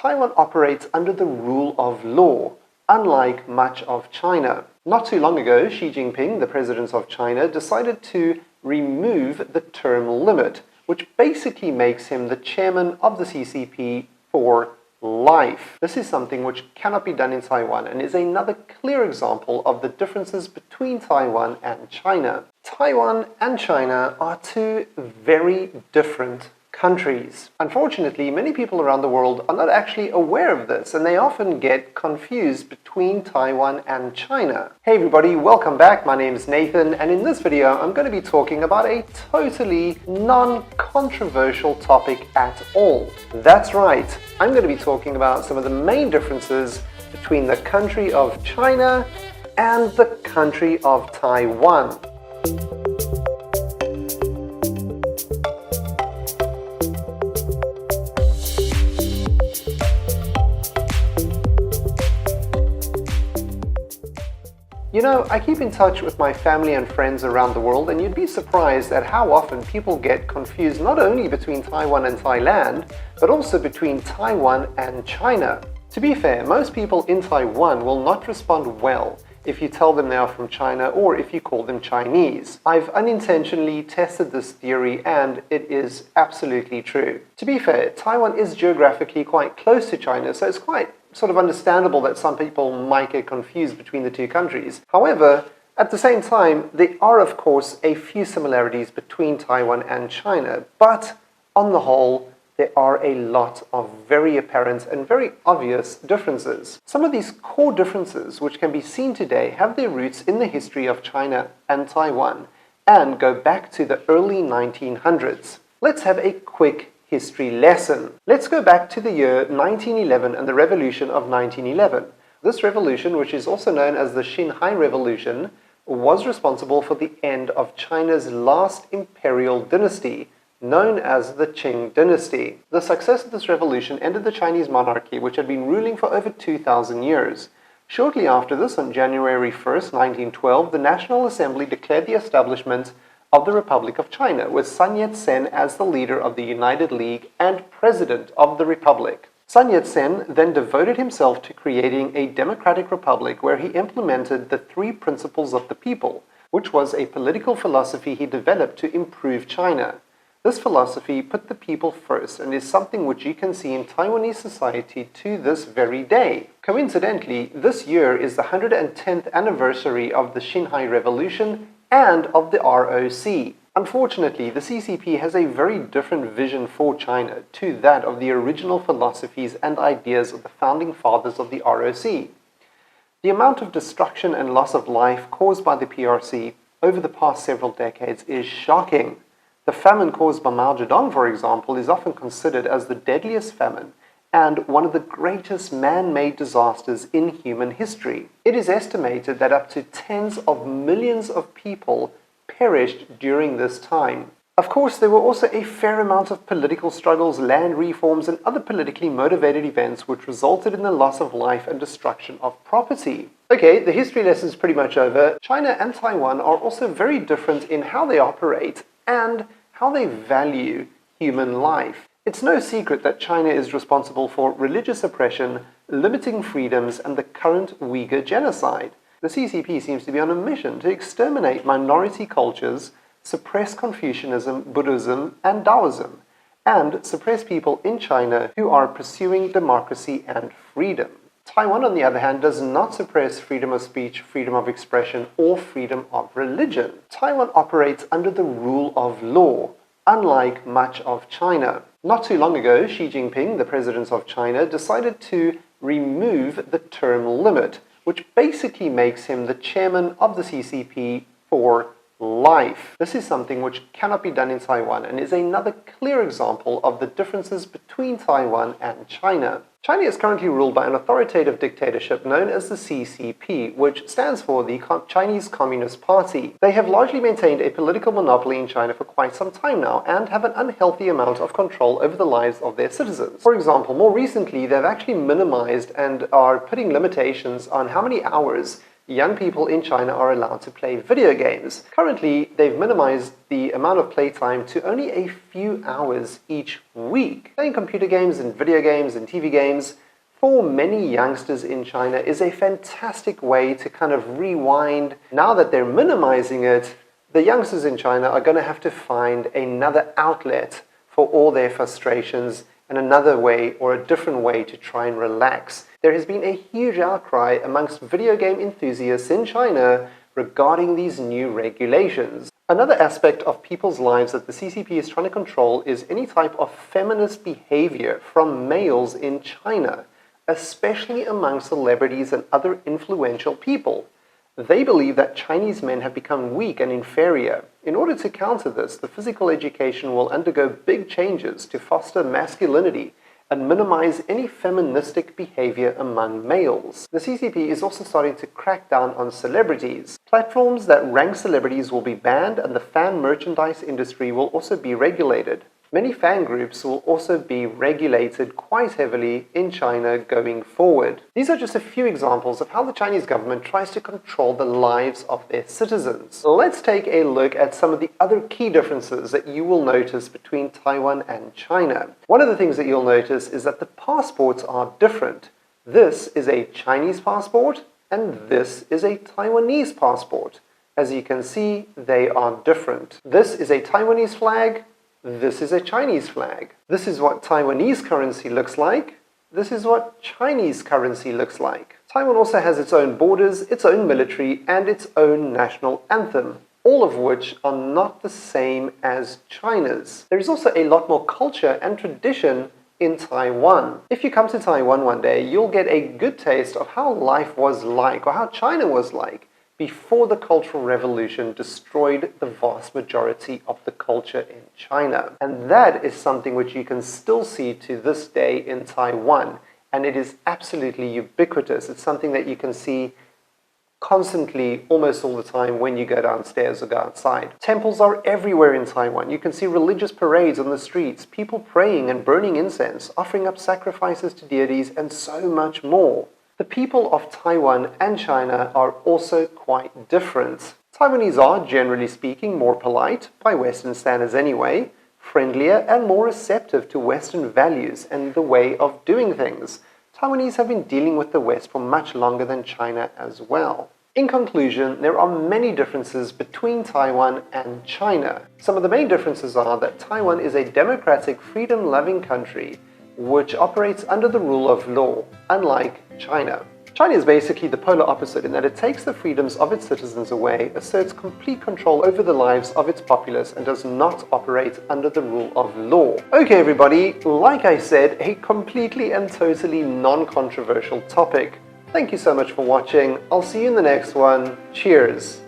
Taiwan operates under the rule of law, unlike much of China. Not too long ago, Xi Jinping, the president of China, decided to remove the term limit, which basically makes him the chairman of the CCP for life. This is something which cannot be done in Taiwan and is another clear example of the differences between Taiwan and China. Taiwan and China are two very different countries. Unfortunately, many people around the world are not actually aware of this, and they often get confused between Taiwan and China. Hey everybody, welcome back. My name is Nathan, and in this video I'm going to be talking about a totally non-controversial topic at all. That's right, I'm going to be talking about some of the main differences between the country of China and the country of Taiwan. You know, I keep in touch with my family and friends around the world, and you'd be surprised at how often people get confused not only between Taiwan and Thailand, but also between Taiwan and China. To be fair, most people in Taiwan will not respond well if you tell them they are from China or if you call them Chinese. I've unintentionally tested this theory and it is absolutely true. To be fair, Taiwan is geographically quite close to China, so it's quite sort of understandable that some people might get confused between the two countries. However, at the same time, there are of course a few similarities between Taiwan and China, but on the whole, there are a lot of very apparent and very obvious differences. Some of these core differences, which can be seen today, have their roots in the history of China and Taiwan and go back to the early 1900s. Let's have a quick history lesson. Let's go back to the year 1911 and the revolution of 1911. This revolution, which is also known as the Xinhai Revolution, was responsible for the end of China's last imperial dynasty, known as the Qing dynasty. The success of this revolution ended the Chinese monarchy, which had been ruling for over 2,000 years. Shortly after this, on January 1st, 1912, the National Assembly declared the establishment of the Republic of China, with Sun Yat-sen as the leader of the United League and president of the Republic. Sun Yat-sen then devoted himself to creating a democratic republic where he implemented the three principles of the people, which was a political philosophy he developed to improve China. This philosophy put the people first and is something which you can see in Taiwanese society to this very day. Coincidentally, this year is the 110th anniversary of the Xinhai Revolution and of the ROC. Unfortunately, the CCP has a very different vision for China to that of the original philosophies and ideas of the founding fathers of the ROC. The amount of destruction and loss of life caused by the PRC over the past several decades is shocking. The famine caused by Mao Zedong, for example, is often considered as the deadliest famine and one of the greatest man-made disasters in human history. It is estimated that up to tens of millions of people perished during this time. Of course, there were also a fair amount of political struggles, land reforms, and other politically motivated events which resulted in the loss of life and destruction of property. Okay, the history lesson is pretty much over. China and Taiwan are also very different in how they operate and how they value human life. It's no secret that China is responsible for religious oppression, limiting freedoms, and the current Uyghur genocide. The CCP seems to be on a mission to exterminate minority cultures, suppress Confucianism, Buddhism, and Taoism, and suppress people in China who are pursuing democracy and freedom. Taiwan, on the other hand, does not suppress freedom of speech, freedom of expression, or freedom of religion. Taiwan operates under the rule of law, unlike much of China. Not too long ago, Xi Jinping, the president of China, decided to remove the term limit, which basically makes him the chairman of the CCP for life. This is something which cannot be done in Taiwan and is another clear example of the differences between Taiwan and China. China is currently ruled by an authoritative dictatorship known as the CCP, which stands for the Chinese Communist Party. They have largely maintained a political monopoly in China for quite some time now and have an unhealthy amount of control over the lives of their citizens. For example, more recently, they've actually minimized and are putting limitations on how many hours young people in China are allowed to play video games. Currently, they've minimized the amount of playtime to only a few hours each week. Playing computer games and video games and TV games for many youngsters in China is a fantastic way to kind of rewind. Now that they're minimizing it, the youngsters in China are going to have to find another outlet for all their frustrations and another way or a different way to try and relax. There has been a huge outcry amongst video game enthusiasts in China regarding these new regulations. Another aspect of people's lives that the CCP is trying to control is any type of feminist behavior from males in China, especially among celebrities and other influential people. They believe that Chinese men have become weak and inferior. In order to counter this, the physical education will undergo big changes to foster masculinity and minimize any feministic behavior among males. The CCP is also starting to crack down on celebrities. Platforms that rank celebrities will be banned, and the fan merchandise industry will also be regulated. Many fan groups will also be regulated quite heavily in China going forward. These are just a few examples of how the Chinese government tries to control the lives of their citizens. Let's take a look at some of the other key differences that you will notice between Taiwan and China. One of the things that you'll notice is that the passports are different. This is a Chinese passport and this is a Taiwanese passport. As you can see, they are different. This is a Taiwanese flag. This is a Chinese flag. This is what Taiwanese currency looks like. This is what Chinese currency looks like. Taiwan also has its own borders, its own military, and its own national anthem, all of which are not the same as China's. There is also a lot more culture and tradition in Taiwan. If you come to Taiwan one day, you'll get a good taste of how life was like, or how China was like, before the Cultural Revolution destroyed the vast majority of the culture in China. And that is something which you can still see to this day in Taiwan. And it is absolutely ubiquitous. It's something that you can see constantly, almost all the time, when you go downstairs or go outside. Temples are everywhere in Taiwan. You can see religious parades on the streets, people praying and burning incense, offering up sacrifices to deities, and so much more. The people of Taiwan and China are also quite different. Taiwanese are, generally speaking, more polite, by Western standards anyway, friendlier and more receptive to Western values and the way of doing things. Taiwanese have been dealing with the West for much longer than China as well. In conclusion, there are many differences between Taiwan and China. Some of the main differences are that Taiwan is a democratic, freedom-loving country which operates under the rule of law, unlike China. China is basically the polar opposite in that it takes the freedoms of its citizens away, asserts complete control over the lives of its populace, and does not operate under the rule of law. Okay everybody, like I said, a completely and totally non-controversial topic. Thank you so much for watching. I'll see you in the next one. Cheers!